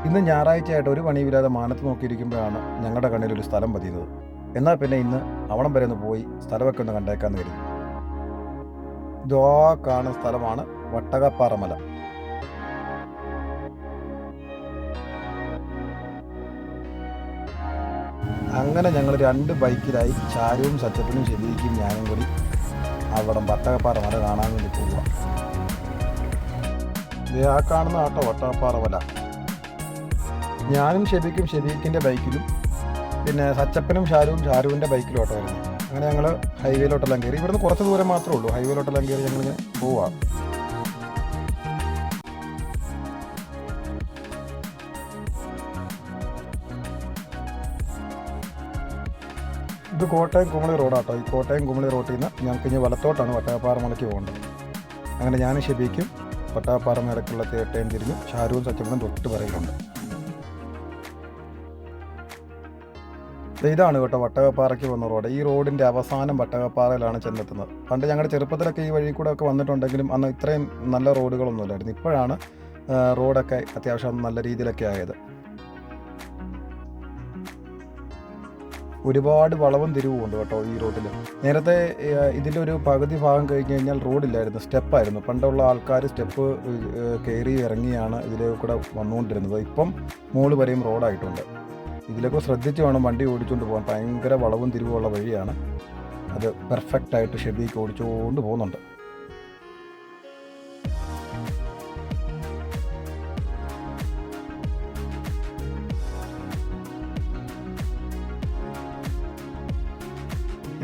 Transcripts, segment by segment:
ഇന്ന് ഞായറാഴ്ചയായിട്ട് ഒരു പണിയില്ലാതെ മാനത്ത് നോക്കിയിരിക്കുമ്പോഴാണ് ഞങ്ങളുടെ കണ്ണിൽ ഒരു സ്ഥലം പതിയുന്നത്. എന്നാൽ പിന്നെ ഇന്ന് അവിടം വരെ ഒന്ന് പോയി സ്ഥലമൊക്കെ ഒന്ന് കണ്ടേക്കാന്ന് കരുതി. ഇതോ കാണുന്ന സ്ഥലമാണ് വട്ടകപ്പാറ മല. അങ്ങനെ ഞങ്ങൾ 2 ബൈക്കിലായി ചാരുവും സച്ചപ്പനും ശരിക്കും ഞാനും കൂടി അവിടം വട്ടകപ്പാറ മല കാണാൻ വേണ്ടി പോവുക. ഇത് ആ കാണുന്ന ആട്ടോ വട്ടകപ്പാറ മല. ഞാനും ഷെബീക്കിൻ്റെ ബൈക്കിലും പിന്നെ സച്ചപ്പനും ഷാരുവിൻ്റെ ബൈക്കിലും ഓട്ടോ വരുന്നത്. അങ്ങനെ ഞങ്ങൾ ഹൈവേയിലോട്ടെല്ലാം കയറി. ഇവിടുന്ന് കുറച്ച് ദൂരം മാത്രമേ ഉള്ളൂ. ഹൈവേയിലോട്ടെല്ലാം കയറി ഞങ്ങളിങ്ങനെ പോവാം. ഇത് കോട്ടയം കുമളി റോഡാട്ടോ. ഈ കോട്ടയം കുമളി റോഡിൽ നിന്ന് ഞങ്ങൾക്ക് ഇനി വലത്തോട്ടാണ് വട്ടകപ്പാറ മലയ്ക്ക് പോകേണ്ടത്. അങ്ങനെ ഞാനും ഷെബീക്കും വട്ടകപ്പാറ മലക്കുള്ള തേട്ടയും തിരിഞ്ഞു. ഷാരുവും സച്ചപ്പനും തൊട്ട് പറയുന്നുണ്ട്. ഇതാണ് കേട്ടോ വട്ടകപ്പാറയ്ക്ക് വന്ന റോഡ്. ഈ റോഡിൻ്റെ അവസാനം വട്ടകപ്പാറയിലാണ് ചെന്നെത്തുന്നത്. പണ്ട് ഞങ്ങളുടെ ചെറുപ്പത്തിലൊക്കെ ഈ വഴി കൂടെ ഒക്കെ വന്നിട്ടുണ്ടെങ്കിലും അന്ന് ഇത്രയും നല്ല റോഡുകളൊന്നുമില്ലായിരുന്നു. ഇപ്പോഴാണ് റോഡൊക്കെ അത്യാവശ്യം നല്ല രീതിയിലൊക്കെ ആയത്. ഒരുപാട് വളവും തിരിവും ഉണ്ട് കേട്ടോ ഈ റോഡിൽ. നേരത്തെ ഇതിൻ്റെ ഒരു പകുതി ഭാഗം കഴിഞ്ഞ് കഴിഞ്ഞാൽ റോഡില്ലായിരുന്നു, സ്റ്റെപ്പായിരുന്നു. പണ്ടുള്ള ആൾക്കാർ സ്റ്റെപ്പ് കയറി ഇറങ്ങിയാണ് ഇതിലെ കൂടെ വന്നുകൊണ്ടിരുന്നത്. ഇപ്പം മോള് വരെയും റോഡായിട്ടുണ്ട്. ഇതിലൊക്കെ ശ്രദ്ധിച്ച് വേണം വണ്ടി ഓടിച്ചുകൊണ്ട് പോകാൻ. ഭയങ്കര വളവും തിരിവുള്ള വഴിയാണ്. അത് പെർഫെക്റ്റായിട്ട് ഷെബീക്ക് ഓടിച്ചുകൊണ്ട് പോകുന്നുണ്ട്.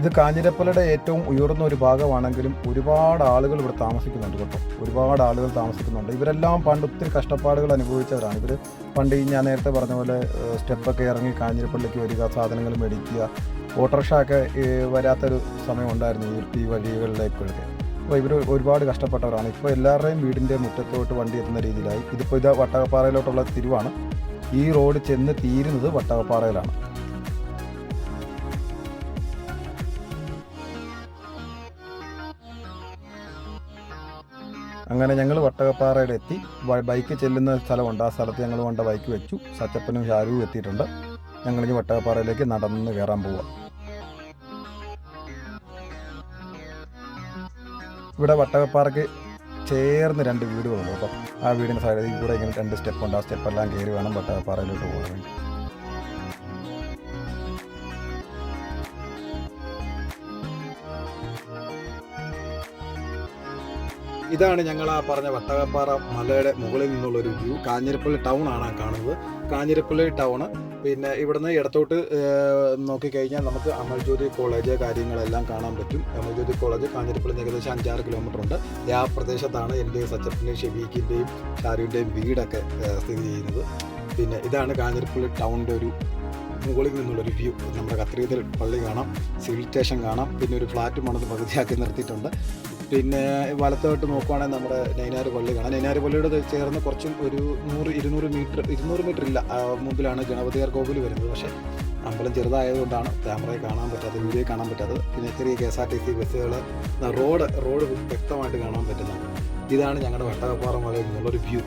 ഇത് കാഞ്ഞിരപ്പള്ളിയുടെ ഏറ്റവും ഉയർന്ന ഒരു ഭാഗമാണെങ്കിലും ഒരുപാട് ആളുകൾ ഇവിടെ താമസിക്കുന്നുണ്ട് കേട്ടോ. ഒരുപാട് ആളുകൾ താമസിക്കുന്നുണ്ട്. ഇവരെല്ലാം പണ്ട് ഒത്തിരി കഷ്ടപ്പാടുകൾ അനുഭവിച്ചവരാണ്. ഇവർ പണ്ട് ഞാൻ നേരത്തെ പറഞ്ഞ പോലെ സ്റ്റെപ്പൊക്കെ ഇറങ്ങി കാഞ്ഞിരപ്പള്ളിക്ക് വരിക, സാധനങ്ങൾ മേടിക്കുക. ഓട്ടോറിക്ഷ ഒക്കെ വരാത്തൊരു സമയം ഉണ്ടായിരുന്നു ഈ വഴികളിലേക്കൊക്കെ. അപ്പോൾ ഇവർ ഒരുപാട് കഷ്ടപ്പെട്ടവരാണ്. ഇപ്പോൾ എല്ലാവരുടെയും വീടിൻ്റെ മുറ്റത്തോട്ട് വണ്ടി എത്തുന്ന രീതിയിലായി. ഇതിപ്പോൾ ഇത് വട്ടകപ്പാറയിലോട്ടുള്ള തിരിവാണ്. ഈ റോഡ് ചെന്ന് തീരുന്നത് വട്ടകപ്പാറയിലാണ്. അങ്ങനെ ഞങ്ങൾ വട്ടകപ്പാറയുടെ എത്തി. ബൈക്ക് ചെല്ലുന്ന സ്ഥലമുണ്ട്. ആ സ്ഥലത്ത് ഞങ്ങൾ കൊണ്ട് ബൈക്ക് വെച്ചു. സച്ചപ്പനും ഷാരുവും എത്തിയിട്ടുണ്ട്. ഞങ്ങളിനി വട്ടകപ്പാറയിലേക്ക് നടന്ന് കയറാൻ പോവാം. ഇവിടെ വട്ടകപ്പാറയ്ക്ക് ചേർന്ന് 2 വീടുകളുണ്ട് കേട്ടോ. ആ വീടിൻ്റെ സൈഡിൽ കൂടെ ഇങ്ങനെ 2 സ്റ്റെപ്പുണ്ട്. ആ സ്റ്റെപ്പെല്ലാം കയറി വേണം വട്ടകപ്പാറയിലോട്ട് പോകാൻ വേണ്ടി. ഇതാണ് ഞങ്ങൾ ആ പറഞ്ഞ വട്ടകപ്പാറ മലയുടെ മുകളിൽ നിന്നുള്ളൊരു വ്യൂ. കാഞ്ഞിരപ്പള്ളി ടൗൺ ആണ് കാണുന്നത്. കാഞ്ഞിരപ്പള്ളി ടൗണ്. പിന്നെ ഇവിടുന്ന് ഇടത്തോട്ട് നോക്കിക്കഴിഞ്ഞാൽ നമുക്ക് അമൽജ്യോതി കോളേജ് കാര്യങ്ങളെല്ലാം കാണാൻ പറ്റും. അമൽജ്യോതി കോളേജ് കാഞ്ഞിരപ്പള്ളി ഏകദേശം 5-6 കിലോമീറ്റർ ഉണ്ട്. ആ പ്രദേശത്താണ് എൻ്റെ സച്ചപ്പിൻ്റെയും ഷെബീക്കിൻ്റെയും ഷാരുവിൻ്റെയും വീടൊക്കെ സ്ഥിതി ചെയ്യുന്നത്. പിന്നെ ഇതാണ് കാഞ്ഞിരപ്പള്ളി ടൗണിൻ്റെ ഒരു മുകളിൽ നിന്നുള്ളൊരു വ്യൂ. നമ്മുടെ കത്രീതൽ പള്ളി കാണാം, സിവിൽ സ്റ്റേഷൻ കാണാം, പിന്നെ ഒരു ഫ്ലാറ്റ് മണത്ത് പകുതിയാക്കി നിർത്തിയിട്ടുണ്ട്. പിന്നെ വലത്തോട്ട് നോക്കുവാണെങ്കിൽ നമ്മുടെ നൈനാര് പള്ളി കാണാം. നൈനാര് പള്ളിയോട് ചേർന്ന് കുറച്ചും ഒരു 200 മീറ്റർ ഇല്ല മുമ്പിലാണ് ഗണപതിയാർ കോവിൽ വരുന്നത്. പക്ഷേ അമ്പലം ചെറുതായതുകൊണ്ടാണ് ക്യാമറയിൽ കാണാൻ പറ്റാത്തത്, വീഡിയോയിൽ കാണാൻ പറ്റാത്തത്. പിന്നെ ചെറിയ KSRTC ബസ്സുകൾ, റോഡ് വ്യക്തമായിട്ട് കാണാൻ പറ്റുന്നുണ്ട്. ഇതാണ് ഞങ്ങളുടെ വട്ടകപ്പാറ മലയിൽ നിന്നുള്ളൊരു വ്യൂ.